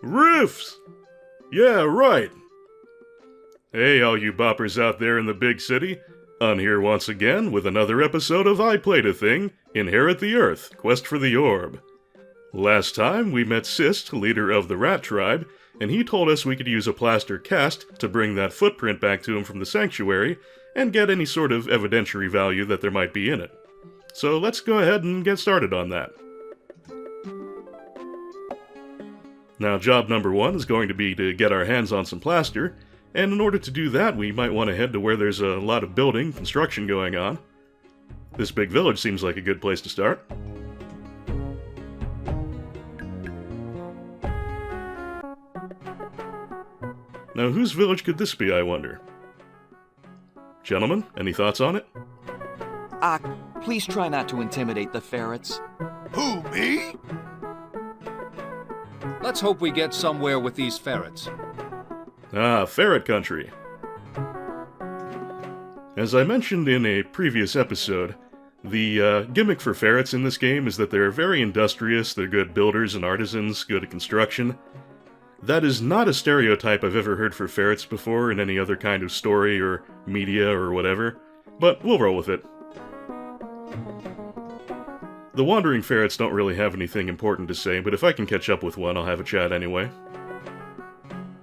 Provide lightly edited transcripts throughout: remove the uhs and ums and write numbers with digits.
Riffs! Yeah, right. Hey, all you boppers out there in the big city. I'm here once again with another episode of I Played a Thing, Inherit the Earth, Quest for the Orb. Last time, we met Cyst, leader of the rat tribe, and he told us we could use a plaster cast to bring that footprint back to him from the sanctuary, and get any sort of evidentiary value that there might be in it. So let's go ahead and get started on that. Now, job number one is going to be to get our hands on some plaster, and in order to do that, we might want to head to where there's a lot of building, construction going on. This big village seems like a good place to start. Now, whose village could this be, I wonder? Gentlemen, any thoughts on it? Please try not to intimidate the ferrets. Who, me? Let's hope we get somewhere with these ferrets. Ah, ferret country. As I mentioned in a previous episode, the gimmick for ferrets in this game is that they're very industrious, they're good builders and artisans, good at construction. That is not a stereotype I've ever heard for ferrets before in any other kind of story or media or whatever, but we'll roll with it. The wandering ferrets don't really have anything important to say, but if I can catch up with one, I'll have a chat anyway.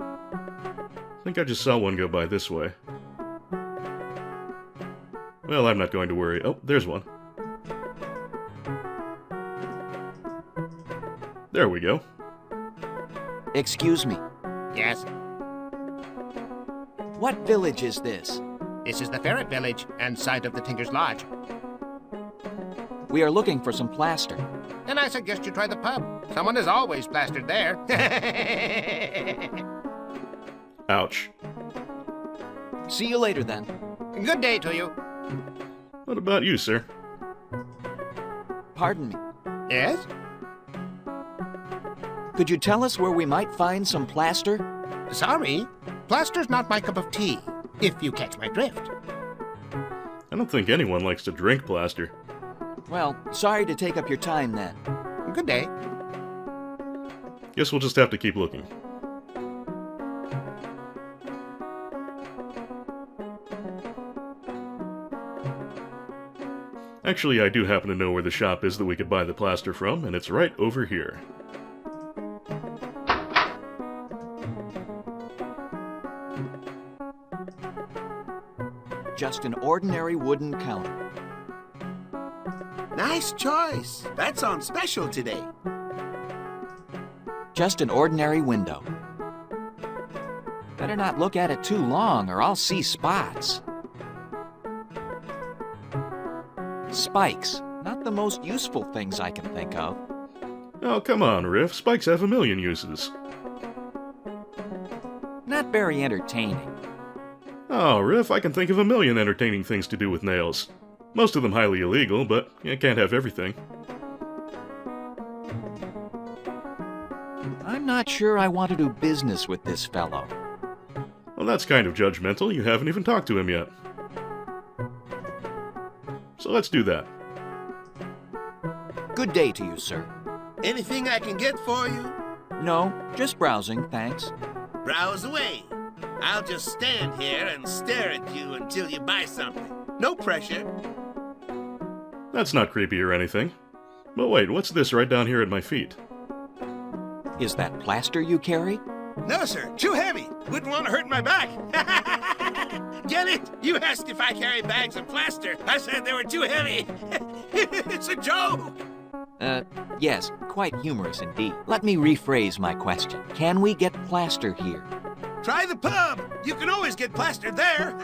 I think I just saw one go by this way. Well, I'm not going to worry. Oh, there's one. There we go. Excuse me. Yes, What village is this? this is the ferret village and site of the Tinker's Lodge. We are looking for some plaster. Then I suggest you try the pub. Someone is always plastered there. Ouch. See you later then. Good day to you. What about you, sir? Pardon me. Yes? Could you tell us where we might find some plaster? Sorry, plaster's not my cup of tea, if you catch my drift. I don't think anyone likes to drink plaster. Well, sorry to take up your time then. Good day. Guess we'll just have to keep looking. Actually, I do happen to know where the shop is that we could buy the plaster from, and it's right over here. Just an ordinary wooden counter. Nice choice. That's on special today. Just an ordinary window. Better not look at it too long or I'll see spots. Spikes. Not the most useful things I can think of. Oh, come on, Riff. Spikes have a million uses. Not very entertaining. Oh, Riff, I can think of a million entertaining things to do with nails. Most of them highly illegal, but you can't have everything. I'm not sure I want to do business with this fellow. Well, that's kind of judgmental. You haven't even talked to him yet. So let's do that. Good day to you, sir. Anything I can get for you? No, just browsing, thanks. Browse away. I'll just stand here and stare at you until you buy something. No pressure. That's not creepy or anything. But wait, what's this right down here at my feet? Is that plaster you carry? No, sir. Too heavy. Wouldn't want to hurt my back. Get it? You asked if I carry bags of plaster. I said they were too heavy. It's a joke. Yes, quite humorous indeed. Let me rephrase my question. Can we get plaster here? Try the pub. You can always get plaster there.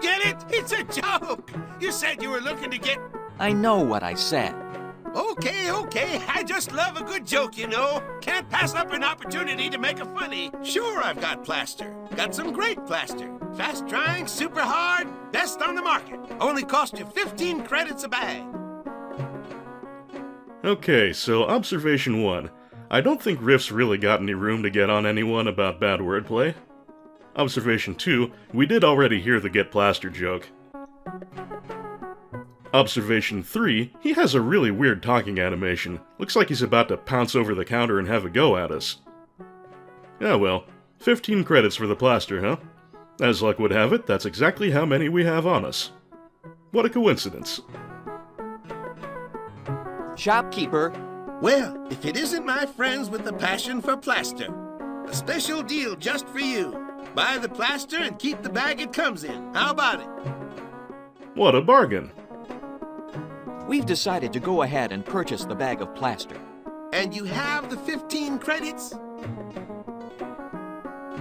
Get it? It's a joke. You said you were looking to get... I know what I said. Okay. I just love a good joke, you know. Can't pass up an opportunity to make a funny. Sure, I've got plaster. Got some great plaster. Fast drying, super hard, best on the market. Only cost you 15 credits a bag. Okay, so observation 1. I don't think Riff's really got any room to get on anyone about bad wordplay. Observation 2. We did already hear the get plaster joke. Observation 3, he has a really weird talking animation. Looks like he's about to pounce over the counter and have a go at us. Yeah, well, 15 credits for the plaster, huh? As luck would have it, that's exactly how many we have on us. What a coincidence. Shopkeeper, Well, if it isn't my friends with the passion for plaster. A special deal just for you. Buy the plaster and keep the bag it comes in. How about it? What a bargain. we've decided to go ahead and purchase the bag of plaster. And you have the 15 credits?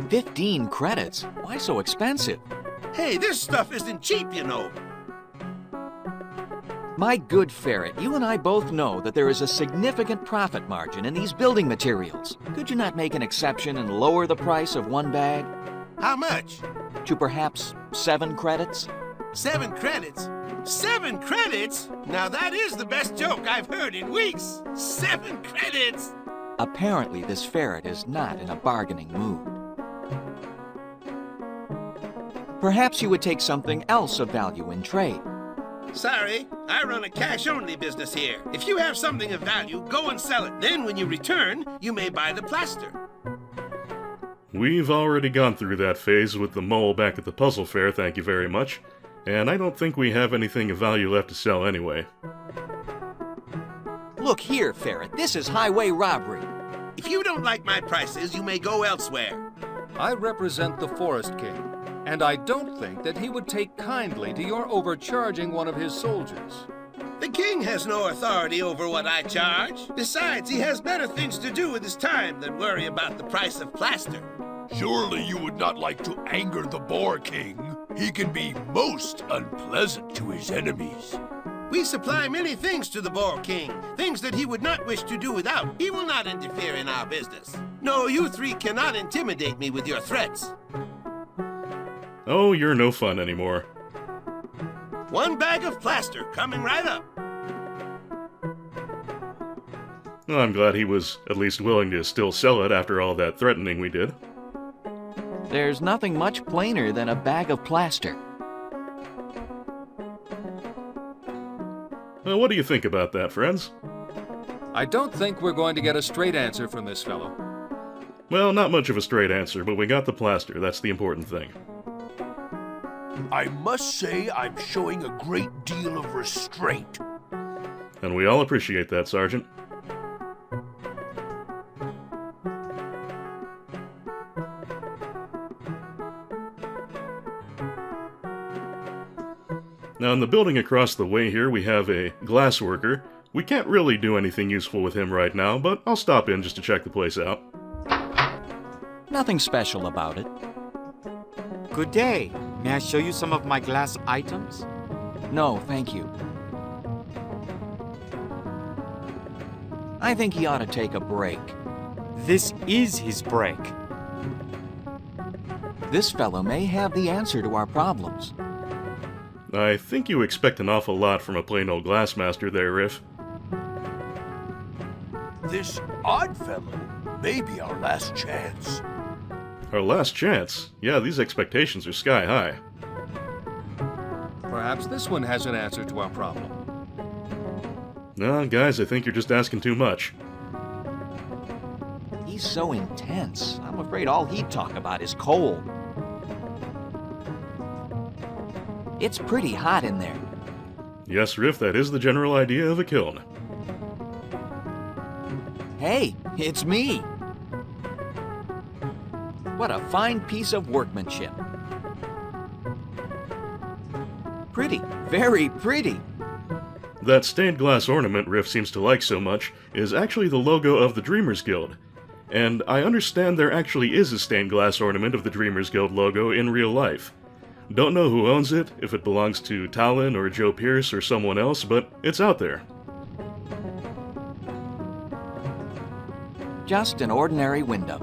15 credits? Why so expensive? Hey, this stuff isn't cheap, you know. My good ferret, you and I both know that there is a significant profit margin in these building materials. Could you not make an exception and lower the price of one bag How much? to perhaps 7 credits? 7 credits? 7 credits? Now that is the best joke I've heard in weeks. 7 credits! Apparently, this ferret is not in a bargaining mood. Perhaps you would take something else of value in trade. Sorry, I run a cash-only business here. If you have something of value, go and sell it. Then when you return, you may buy the plaster. We've already gone through that phase with the mole back at the puzzle fair, thank you very much. And I don't think we have anything of value left to sell anyway. Look here, ferret, this is highway robbery. If you don't like my prices, you may go elsewhere. I represent the Forest King, and I don't think that he would take kindly to your overcharging one of his soldiers. The king has no authority over what I charge. Besides, he has better things to do with his time than worry about the price of plaster. Surely you would not like to anger the Boar King. He can be most unpleasant to his enemies. We supply many things to the Boar King, things that he would not wish to do without. He will not interfere in our business. No, you three cannot intimidate me with your threats. Oh, you're no fun anymore. 1 bag of plaster coming right up. Well, I'm glad he was at least willing to still sell it after all that threatening we did. There's nothing much plainer than a bag of plaster. Well, what do you think about that, friends? I don't think we're going to get a straight answer from this fellow. Well, not much of a straight answer, but we got the plaster, that's the important thing. I must say I'm showing a great deal of restraint. And we all appreciate that, Sergeant. Now, in the building across the way here, we have a glass worker. We can't really do anything useful with him right now, but I'll stop in just to check the place out. Nothing special about it. Good day. May I show you some of my glass items? No, thank you. I think he ought to take a break. This is his break. This fellow may have the answer to our problems. I think you expect an awful lot from a plain old glassmaster there, Riff. This odd fellow may be our last chance. Our last chance? Yeah, these expectations are sky high. Perhaps this one has an answer to our problem. No, guys, I think you're just asking too much. He's so intense. I'm afraid all he'd talk about is coal. It's pretty hot in there. Yes, Riff, that is the general idea of a kiln. Hey, it's me. What a fine piece of workmanship. Pretty, very pretty. That stained glass ornament Riff seems to like so much is actually the logo of the Dreamers Guild. And I understand there actually is a stained glass ornament of the Dreamers Guild logo in real life. Don't know who owns it, if it belongs to Talon or Joe Pierce or someone else, but it's out there. Just an ordinary window.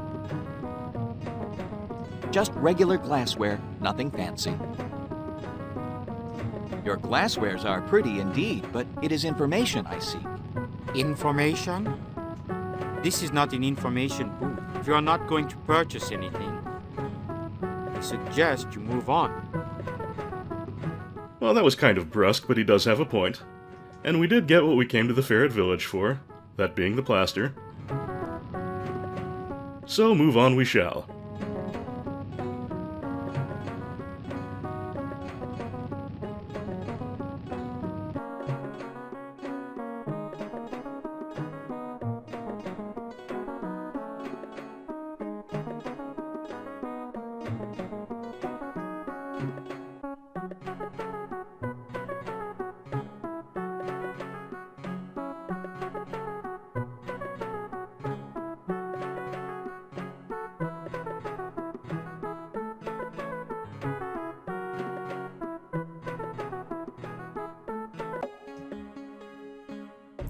Just regular glassware, nothing fancy. Your glasswares are pretty indeed, but it is information I seek. Information? This is not an information booth. If you are not going to purchase anything, I suggest you move on. Well, that was kind of brusque, but he does have a point. And we did get what we came to the Ferret Village for, that being the plaster. so move on we shall.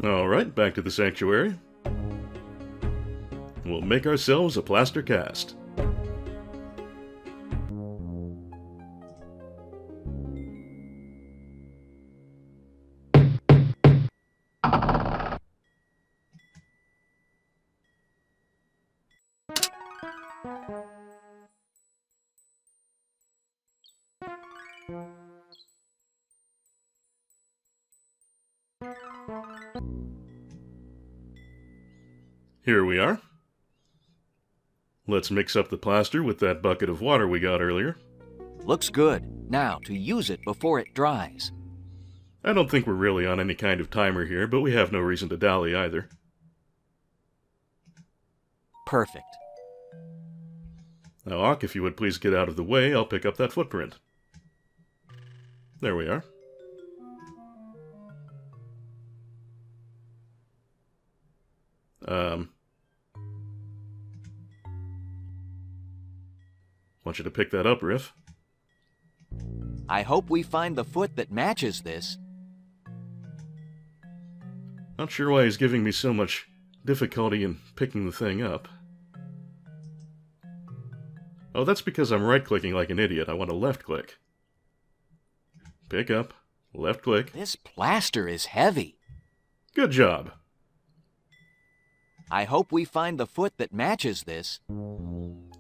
Alright, back to the sanctuary. We'll make ourselves a plaster cast. Here we are. Let's mix up the plaster with that bucket of water we got earlier. Looks good. Now, to use it before it dries. I don't think we're really on any kind of timer here, but we have no reason to dally either. Perfect. Now, Ock, if you would please get out of the way, I'll pick up that footprint. There we are. Want you to pick that up, Riff. I hope we find the foot that matches this. Not sure why he's giving me so much difficulty in picking the thing up. Oh, that's because I'm right-clicking like an idiot. I want to left-click. Pick up, left-click. This plaster is heavy. Good job. I hope we find the foot that matches this.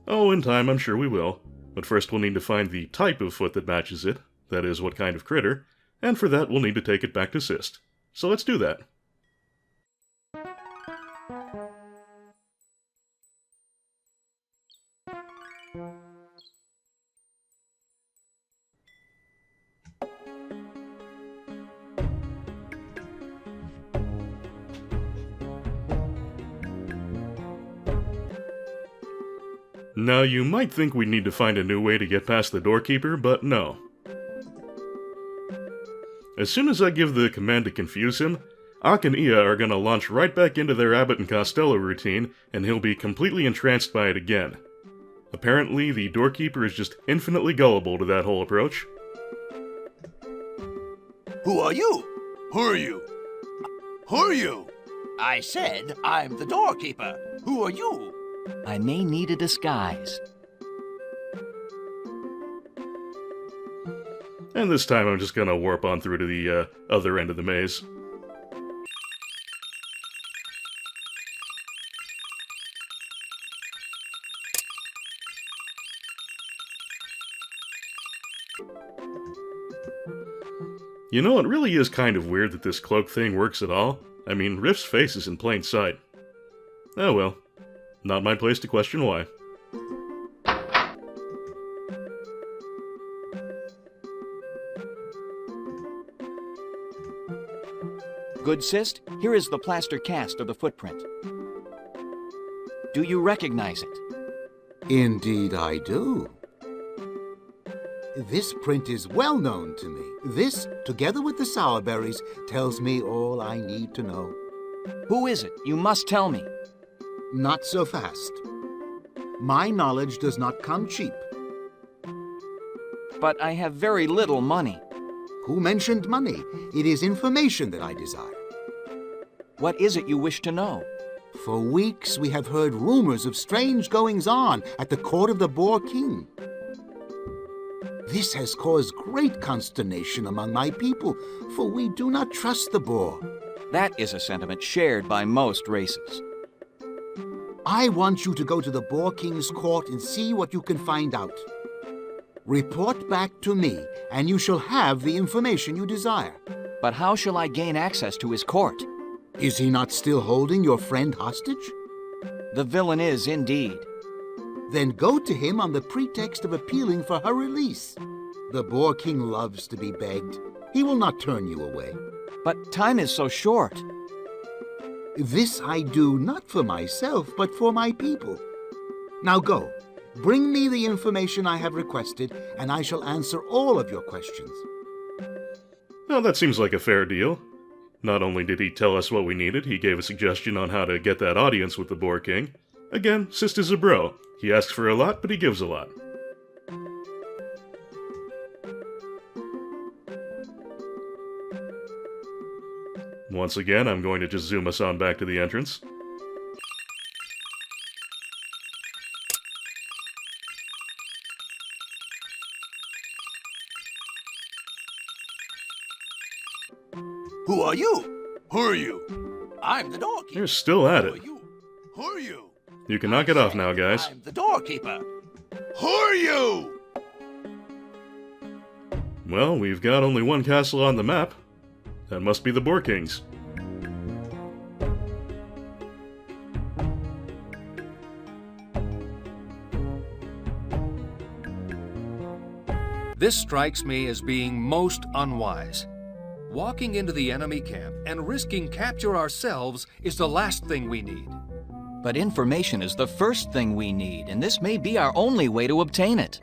Oh, in time, I'm sure we will. But first we'll need to find the type of foot that matches it, that is, what kind of critter, and for that we'll need to take it back to Cyst. So let's do that. Now, you might think we'd need to find a new way to get past the doorkeeper, but no. As soon as I give the command to confuse him, Ock and Ia are gonna launch right back into their Abbott and Costello routine, and he'll be completely entranced by it again. Apparently, the doorkeeper is just infinitely gullible to that whole approach. Who are you? Who are you? Who are you? I said I'm the doorkeeper. Who are you? I may need a disguise. And this time I'm just gonna warp on through to the other end of the maze. You know, it really is kind of weird that this cloak thing works at all. I mean, Riff's face is in plain sight. Oh well. Not my place to question why. Good Cyst, here is the plaster cast of the footprint. Do you recognize it? Indeed I do. This print is well known to me. This, together with the sour berries, tells me all I need to know. Who is it? You must tell me. Not so fast. My knowledge does not come cheap. But I have very little money. Who mentioned money? It is information that I desire. What is it you wish to know? For weeks we have heard rumors of strange goings-on at the court of the Boar King. This has caused great consternation among my people, for we do not trust the boar. That is a sentiment shared by most races. I want you to go to the Boar King's court and see what you can find out. Report back to me, and you shall have the information you desire. But how shall I gain access to his court? Is he not still holding your friend hostage? The villain is indeed. Then go to him on the pretext of appealing for her release. The Boar King loves to be begged. He will not turn you away. But time is so short. This I do not for myself, but for my people. Now go. Bring me the information I have requested, and I shall answer all of your questions. Well, that seems like a fair deal. Not only did he tell us what we needed, he gave a suggestion on how to get that audience with the Boar King. Again, Cyst is a bro. He asks for a lot, but he gives a lot. Once again, I'm going to just zoom us on back to the entrance. Who are you? Who are you? I'm the doorkeeper. You're still at Who it. are you? Who are you? You can knock it off now, guys. I'm the doorkeeper. Who are you? Well, we've got only one castle on the map. That must be the Boar King's. This strikes me as being most unwise. Walking into the enemy camp and risking capture ourselves is the last thing we need. But information is the first thing we need, and this may be our only way to obtain it.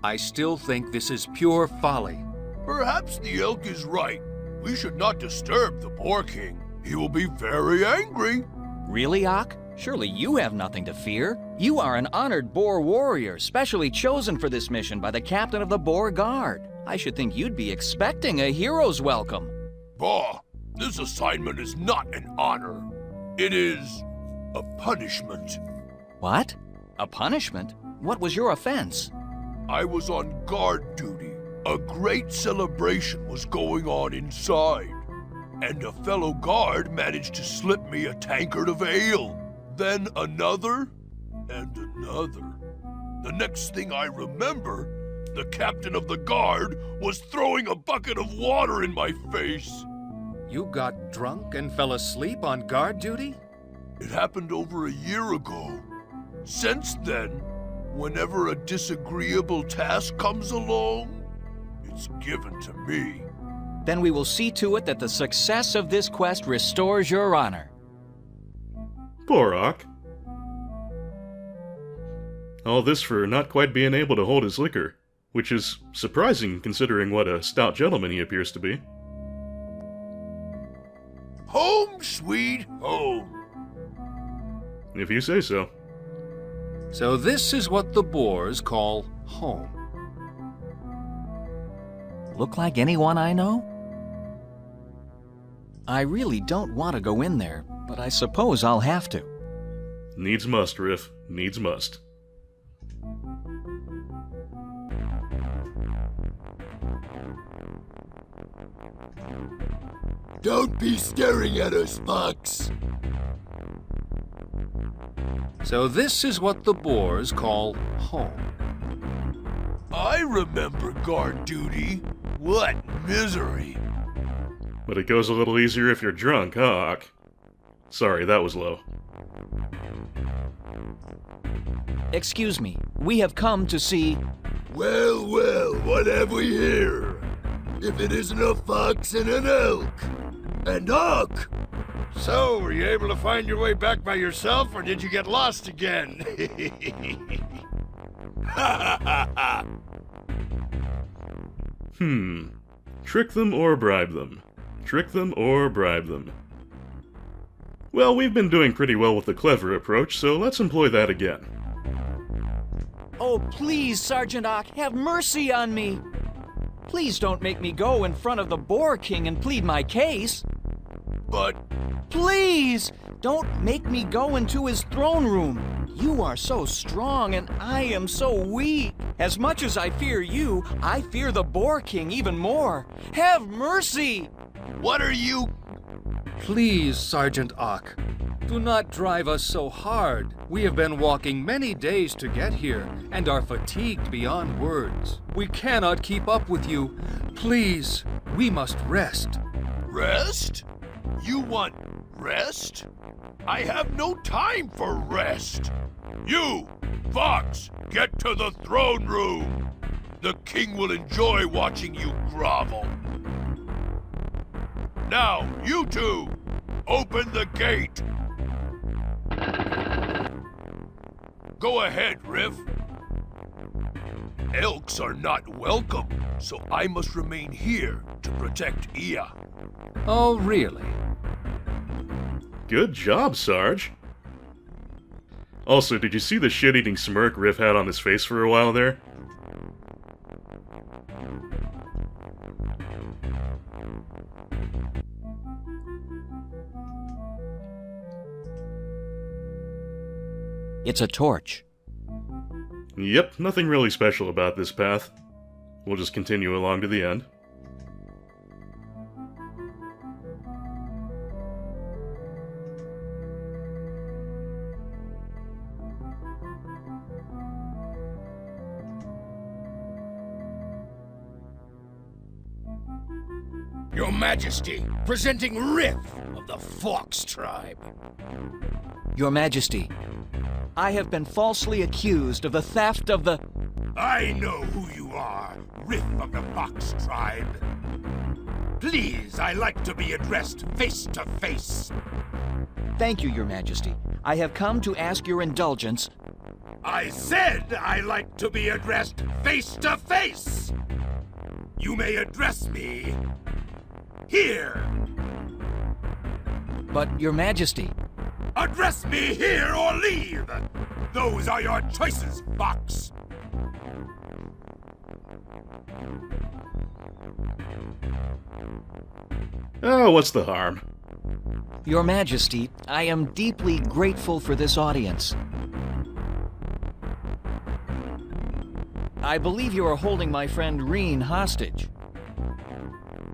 I still think this is pure folly. Perhaps the elk is right. We should not disturb the Boar King. He will be very angry. Really, Ak? Surely you have nothing to fear. You are an honored boar warrior, specially chosen for this mission by the captain of the Boar Guard. I should think you'd be expecting a hero's welcome. Bah, this assignment is not an honor. It is a punishment. What? A punishment? What was your offense? I was on guard duty. A great celebration was going on inside, and a fellow guard managed to slip me a tankard of ale. Then another, and another. The next thing I remember, the captain of the guard was throwing a bucket of water in my face. You got drunk and fell asleep on guard duty? It happened over a year ago. Since then, whenever a disagreeable task comes along, it's given to me. Then we will see to it that the success of this quest restores your honor. Poor Ak. All this for not quite being able to hold his liquor, which is surprising considering what a stout gentleman he appears to be. Home sweet home. If you say so. So this is what the Boars call home. Look like anyone I know? I really don't want to go in there, but I suppose I'll have to. Needs must, Riff. Needs must. Don't be staring at us, Fox. So this is what the Boars call home. I remember guard duty. What misery. But it goes a little easier if you're drunk, huh, Ak? Sorry, that was low. Excuse me, we have come to see... Well, well, what have we here? If it isn't a fox and an elk. And Uck! So, were you able to find your way back by yourself, or did you get lost again? Trick them or bribe them. Trick them or bribe them. Well, we've been doing pretty well with the clever approach, so let's employ that again. Oh, please, Sergeant Ock, have mercy on me! Please don't make me go in front of the Boar King and plead my case. But Please! Don't make me go into his throne room. You are so strong and I am so weak. As much as I fear you, I fear the Boar King even more. Have mercy! what are you... Please, Sergeant Ock, do not drive us so hard. We have been walking many days to get here and are fatigued beyond words. We cannot keep up with you. Please, we must rest. Rest? You want Rest? I have no time for rest. You, Fox, get to the throne room. The king will enjoy watching you grovel. Now, you two, open the gate. Go ahead, Riff. Elks are not welcome, so I must remain here to protect Ia. Oh, really? Good job, Sarge. Also, did you see the shit-eating smirk Riff had on his face for a while there? It's a torch. Yep, nothing really special about this path. We'll just continue along to the end. Your Majesty, presenting Riff of the Fox tribe. Your Majesty, I have been falsely accused of the theft of the... I know who you are, Riff of the Fox tribe. Please, I like to be addressed face to face. Thank you, Your Majesty. I have come to ask your indulgence. I said I like to be addressed face to face. You may address me here. But, Your Majesty... Address me here or leave. Those are your choices, Fox. Oh, what's the harm? Your Majesty, I am deeply grateful for this audience. I believe you are holding my friend Reen hostage.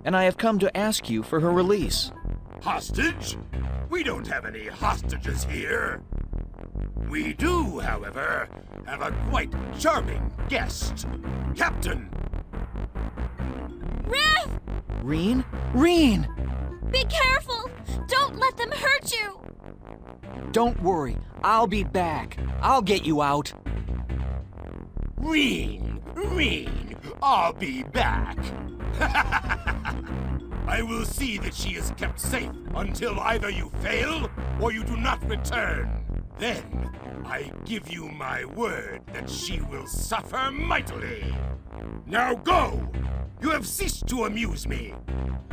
And I have come to ask you for her release. Hostage? We don't have any hostages here. We do, however, have a quite charming guest. Captain! Riff! Reen? Reen! Be careful! Don't let them hurt you! Don't worry, I'll be back. I'll get you out. Reen! I'll be back. I will see that she is kept safe until either you fail or you do not return. Then, I give you my word that she will suffer mightily. Now go! You have ceased to amuse me.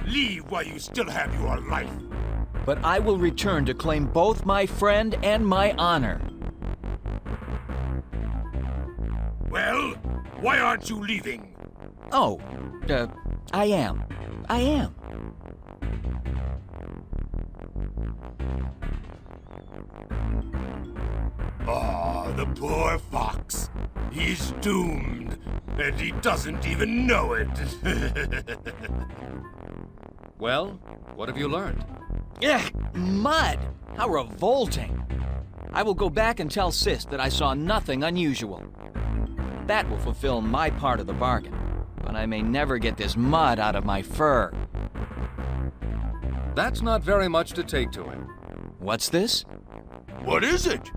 Leave while you still have your life. But I will return to claim both my friend and my honor. Well, why aren't you leaving? Oh, I am. Oh, the poor fox. He's doomed, and he doesn't even know it. Well, what have you learned? Ugh, mud! How revolting! I will go back and tell Cyst that I saw nothing unusual. That will fulfill my part of the bargain, but I may never get this mud out of my fur. That's not very much to take to him. What's this? What is it?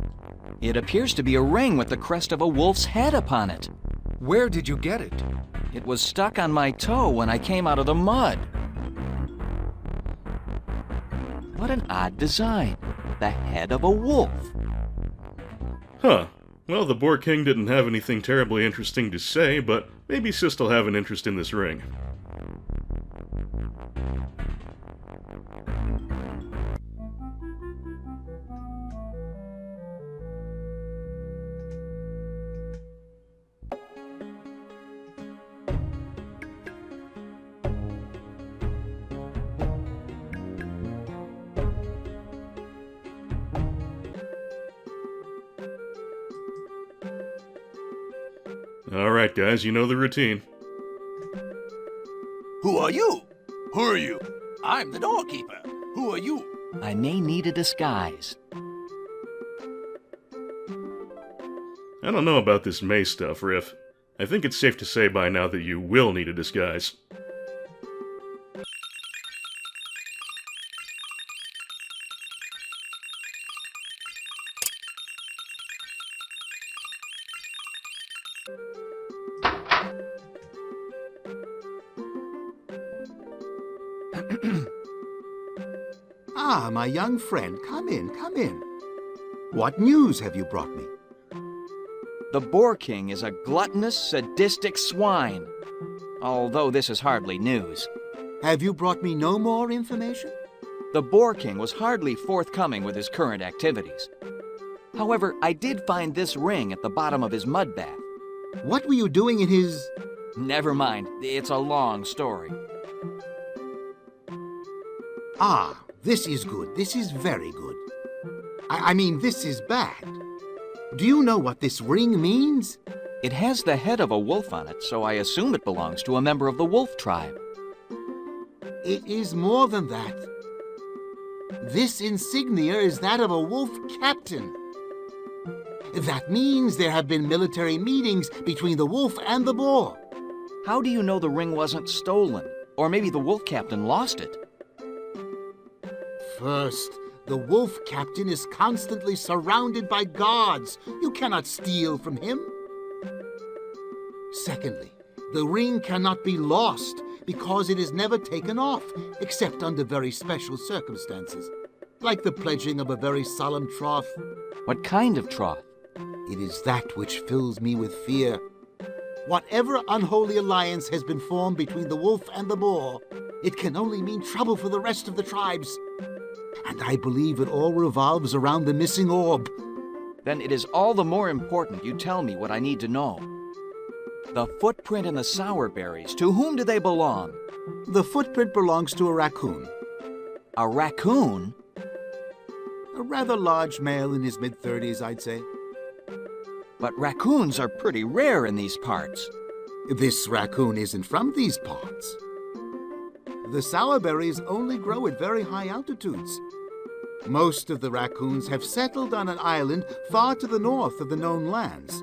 It appears to be a ring with the crest of a wolf's head upon it. Where did you get it? It was stuck on my toe when I came out of the mud. What an odd design. The head of a wolf. Huh. Well, the Boar King didn't have anything terribly interesting to say, but maybe Cyst will have an interest in this ring. Alright guys, you know the routine. Who are you? Who are you? I'm the doorkeeper. Who are you? I may need a disguise. I don't know about this May stuff, Riff. I think it's safe to say by now that you will need a disguise. Ah, my young friend, come in, come in. What news have you brought me? The Boar King is a gluttonous, sadistic swine. Although this is hardly news. Have you brought me no more information? The Boar King was hardly forthcoming with his current activities. However, I did find this ring at the bottom of his mud bath. What were you doing in his... Never mind, it's a long story. Ah, this is good. This is very good. I mean, this is bad. Do you know what this ring means? It has the head of a wolf on it, so I assume it belongs to a member of the wolf tribe. It is more than that. This insignia is that of a wolf captain. That means there have been military meetings between the wolf and the boar. How do you know the ring wasn't stolen? Or maybe the wolf captain lost it? First, the wolf captain is constantly surrounded by guards. You cannot steal from him. Secondly, the ring cannot be lost because it is never taken off, except under very special circumstances, like the pledging of a very solemn troth. What kind of troth? It is that which fills me with fear. Whatever unholy alliance has been formed between the wolf and the boar, it can only mean trouble for the rest of the tribes. And I believe it all revolves around the missing orb. Then it is all the more important you tell me what I need to know. The footprint and the sour berries, to whom do they belong? The footprint belongs to a raccoon. A raccoon? A rather large male in his mid-30s, I'd say. But raccoons are pretty rare in these parts. This raccoon isn't from these parts. The sour berries only grow at very high altitudes. Most of the raccoons have settled on an island far to the north of the known lands.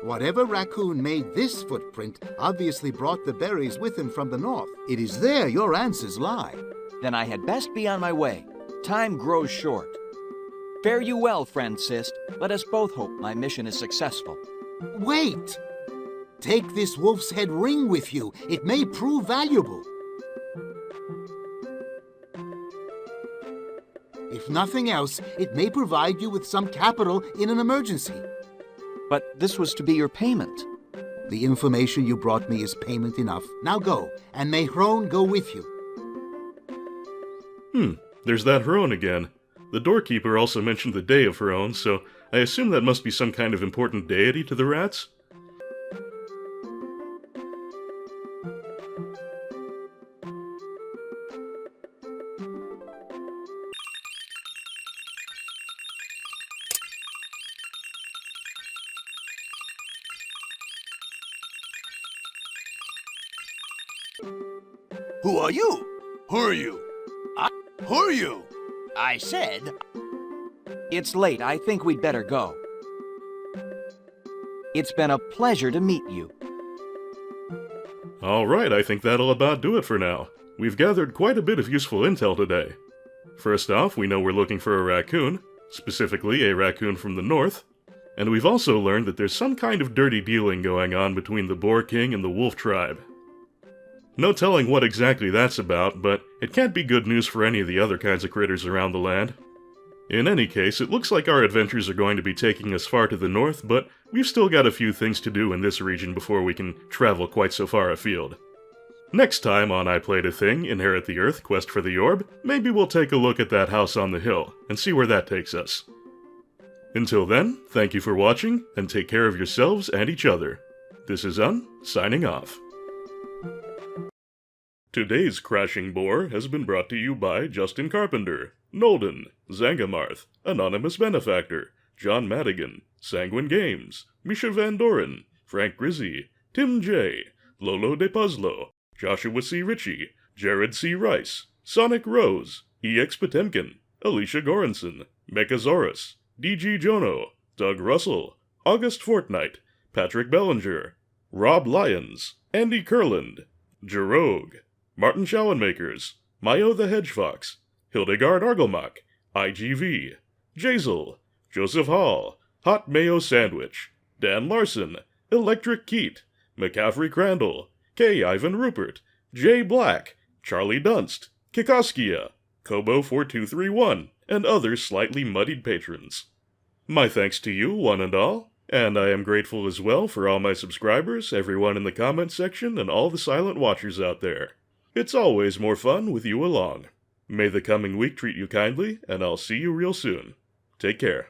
Whatever raccoon made this footprint obviously brought the berries with him from the north. It is there your answers lie. Then I had best be on my way. Time grows short. Fare you well, friend Cyst. Let us both hope my mission is successful. Wait! Take this wolf's head ring with you. It may prove valuable. If nothing else, it may provide you with some capital in an emergency. But this was to be your payment. The information you brought me is payment enough. Now go, and may Hrone go with you. There's that Hrone again. The doorkeeper also mentioned the day of Hrone, so I assume that must be some kind of important deity to the rats? Who are you? Who are you? Who are you? I said... It's late. I think we'd better go. It's been a pleasure to meet you. Alright, I think that'll about do it for now. We've gathered quite a bit of useful intel today. First off, we know we're looking for a raccoon, specifically a raccoon from the north, and we've also learned that there's some kind of dirty dealing going on between the Boar King and the Wolf Tribe. No telling what exactly that's about, but it can't be good news for any of the other kinds of critters around the land. In any case, it looks like our adventures are going to be taking us far to the north, but we've still got a few things to do in this region before we can travel quite so far afield. Next time on I Played a Thing, Inherit the Earth, Quest for the Orb, maybe we'll take a look at that house on the hill and see where that takes us. Until then, thank you for watching, and take care of yourselves and each other. This is signing off. Today's Crashing Boar has been brought to you by Justin Carpenter, Nolden, Zangamarth, Anonymous Benefactor, John Madigan, Sanguine Games, Misha Van Doren, Frank Grizzy, Tim J., Lolo De Puzzlo, Joshua C. Ritchie, Jared C. Rice, Sonic Rose, EX Potemkin, Alicia Goranson, Mechasaurus, DG Jono, Doug Russell, August Fortnight, Patrick Bellinger, Rob Lyons, Andy Kurland, Jerogue, Martin Schowenmakers, Mayo the Hedgefox, Hildegard Argelmach, IGV, Jazel, Joseph Hall, Hot Mayo Sandwich, Dan Larson, Electric Keat, McCaffrey Crandall, K. Ivan Rupert, J. Black, Charlie Dunst, Kikoskia, Kobo4231, and other slightly muddied patrons. My thanks to you, one and all, and I am grateful as well for all my subscribers, everyone in the comment section, and all the silent watchers out there. It's always more fun with you along. May the coming week treat you kindly, and I'll see you real soon. Take care.